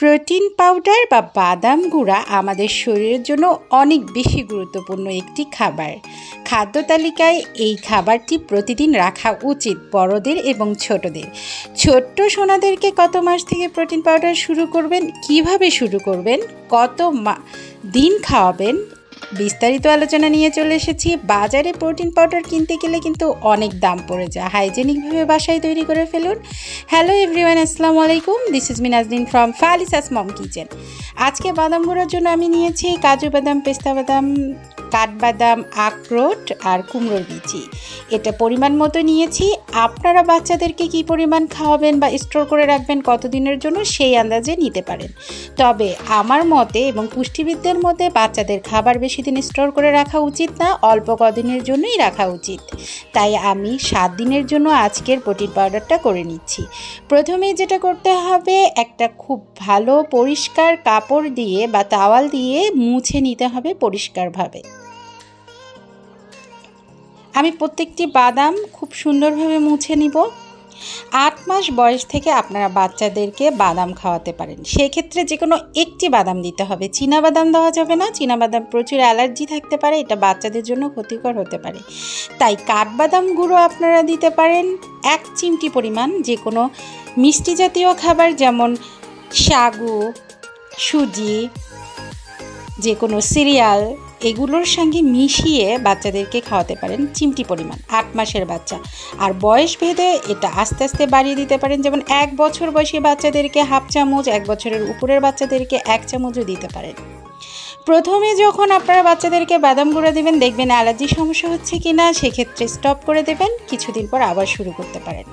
Protein powder বা বাদাম গুঁড়া আমাদের শরীরের জন্য অনেক বেশি গুরুত্বপূর্ণ একটি খাবার। খাদ্য তালিকায় এই খাবারটি প্রতিদিন রাখা উচিত বড়দের এবং ছোটদের। ছোট্ট সোনাদেরকে কত মাস থেকে প্রোটিন পাউডার শুরু করবেন, কিভাবে শুরু করবেন, কত দিন খাওয়াবেন, বিস্তারিত আলোচনা নিয়ে চলে এসেছি। বাজারে প্রোটিন পাউডার কিনতে গেলে কিন্তু অনেক দাম পড়ে যায়, হাইজেনিকভাবে বাসায় তৈরি করে ফেলুন। হ্যালো এভরিওয়ান, আসসালামু আলাইকুম, দিস ইজ নাজনীন ফ্রম ফালিসাস মম কিচেন। আজকে বাদাম গুঁড়োর জন্য আমি নিয়েছি কাজু বাদাম, পেস্তা বাদাম, কাঠবাদাম, আখরোট আর কুমড়োর বিচি। এটা পরিমাণ মতো নিয়েছি। আপনারা বাচ্চাদেরকে কী পরিমাণ খাওয়াবেন বা স্টোর করে রাখবেন কতদিনের জন্য সেই আন্দাজে নিতে পারেন। তবে আমার মতে এবং পুষ্টিবিদদের মতে বাচ্চাদের খাবার বেশি দিন স্টোর করে রাখা উচিত না, অল্প কদিনের জন্যই রাখা উচিত। তাই আমি 7 দিনের জন্য আজকের প্রোটিন পাউডারটা করে নিচ্ছি। প্রথমে যেটা করতে হবে, একটা খুব ভালো পরিষ্কার কাপড় দিয়ে বা তাওয়াল দিয়ে মুছে নিতে হবে পরিষ্কারভাবে। আমি প্রত্যেকটি বাদাম খুব সুন্দরভাবে মুছে নিব। 8 মাস বয়স থেকে আপনারা বাচ্চাদেরকে বাদাম খাওয়াতে পারেন। সেক্ষেত্রে যে কোনো একটি বাদাম দিতে হবে, চীনাবাদাম দেওয়া যাবে না। চীনাবাদাম প্রচুর অ্যালার্জি থাকতে পারে, এটা বাচ্চাদের জন্য ক্ষতিকর হতে পারে। তাই কাঠবাদাম গুঁড়ো আপনারা দিতে পারেন 1 চিমটি পরিমাণ। যে কোনো মিষ্টি জাতীয় খাবার যেমন সাগু, সুজি, যে কোনো সিরিয়াল, এগুলোর সঙ্গে মিশিয়ে বাচ্চাদেরকে খাওয়াতে পারেন চিমটি পরিমাণ, 8 মাসের বাচ্চা। আর বয়স ভেদে এটা আস্তে আস্তে বাড়িয়ে দিতে পারেন। যেমন 1 বছর বয়সী বাচ্চাদেরকে হাফ চামচ, 1 বছরের উপরের বাচ্চাদেরকে 1 চামচও দিতে পারেন। প্রথমে যখন আপনারা বাচ্চাদেরকে বাদাম গুঁড়া দেবেন, দেখবেন অ্যালার্জি সমস্যা হচ্ছে কি না, সেক্ষেত্রে স্টপ করে দেবেন, কিছুদিন পর আবার শুরু করতে পারেন।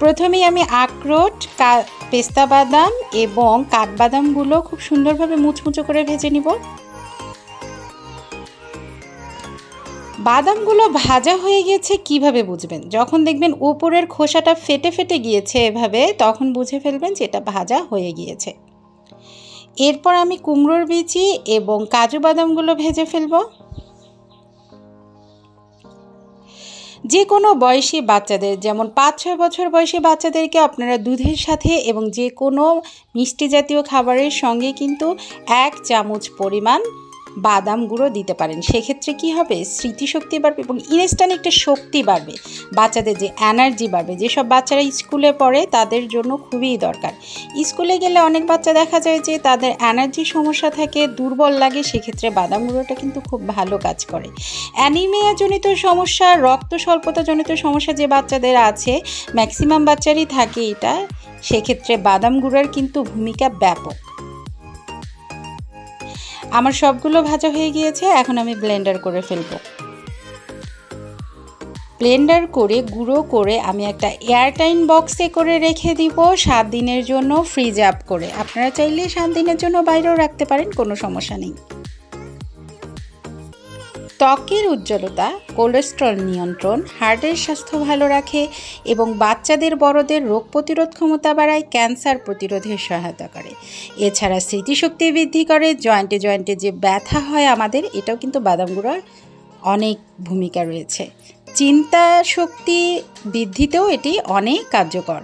প্রথমেই আমি আখরোট, পেস্তা বাদাম এবং কাঠবাদামগুলো খুব সুন্দরভাবে মুচমুচো করে ভেজে নিব। বাদামগুলো ভাজা হয়ে গেছে কিভাবে বুঝবেন? যখন দেখবেন উপরের খোসাটা ফেটে ফেটে গিয়েছে এভাবে, তখন বুঝে ফেলবেন যে এটা ভাজা হয়ে গিয়েছে। এরপর আমি কুমড়োর বিচি এবং কাজু বাদামগুলো ভেজে ফেলব। যে কোনো বয়সী বাচ্চাদের, যেমন 5-6 বছর বয়সী বাচ্চাদেরকে আপনারা দুধের সাথে এবং যে কোনো মিষ্টি জাতীয় খাবারের সঙ্গে কিন্তু 1 চামচ পরিমাণ বাদাম গুঁড়ো দিতে পারেন। সেক্ষেত্রে কি হবে, স্মৃতিশক্তি বাড়বে এবং ইনস্ট্যান্ট একটা শক্তি বাড়বে, বাচ্চাদের যে এনার্জি বাড়বে। যেসব বাচ্চারা স্কুলে পড়ে তাদের জন্য খুবই দরকার। স্কুলে গেলে অনেক বাচ্চা দেখা যায় যে তাদের এনার্জির সমস্যা থাকে, দুর্বল লাগে, সেক্ষেত্রে বাদাম গুঁড়োটা কিন্তু খুব ভালো কাজ করে। অ্যানিমিয়াজনিত সমস্যা, রক্ত স্বল্পতাজনিত সমস্যা যে বাচ্চাদের আছে, ম্যাক্সিমাম বাচ্চারই থাকে এটা, সেক্ষেত্রে বাদাম গুঁড়োর কিন্তু ভূমিকা ব্যাপক। আমার সবগুলো ভাজা হয়ে গিয়েছে, এখন আমি ব্লেন্ডার করে ফেলব। ব্লেন্ডার করে গুঁড়ো করে আমি একটা এয়ারটাইট বক্সে করে রেখে দিব 7 দিনের জন্য, ফ্রিজ আপ করে। আপনারা চাইলে 7 দিনের জন্য বাইরেও রাখতে পারেন, কোনো সমস্যা নেই। ত্বকের উজ্জ্বলতা, কোলেস্টেরল নিয়ন্ত্রণ, হার্টের স্বাস্থ্য ভালো রাখে এবং বাচ্চাদের বড়দের রোগ প্রতিরোধ ক্ষমতা বাড়ায়, ক্যান্সার প্রতিরোধে সহায়তা করে। এছাড়া স্মৃতিশক্তি বৃদ্ধি করে, জয়েন্টে জয়েন্টে যে ব্যথা হয় আমাদের, এটাও কিন্তু বাদাম গুঁড়োর অনেক ভূমিকা রয়েছে। চিন্তা শক্তি বৃদ্ধিতেও এটি অনেক কার্যকর।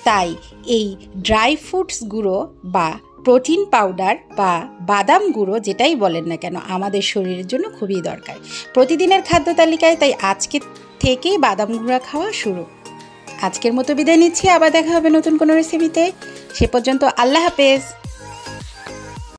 তাই এই ড্রাই ফ্রুটস গুঁড়ো বা প্রোটিন পাউডার বা বাদাম গুঁড়ো যেটাই বলেন না কেন, আমাদের শরীরের জন্য খুবই দরকার প্রতিদিনের খাদ্য তালিকায়। তাই আজকে থেকেই বাদাম গুঁড়া খাওয়া শুরু। আজকের মতো বিদায় নিচ্ছি, আবার দেখা হবে নতুন কোনো রেসিপিতে। সে পর্যন্ত আল্লাহ হাফেজ।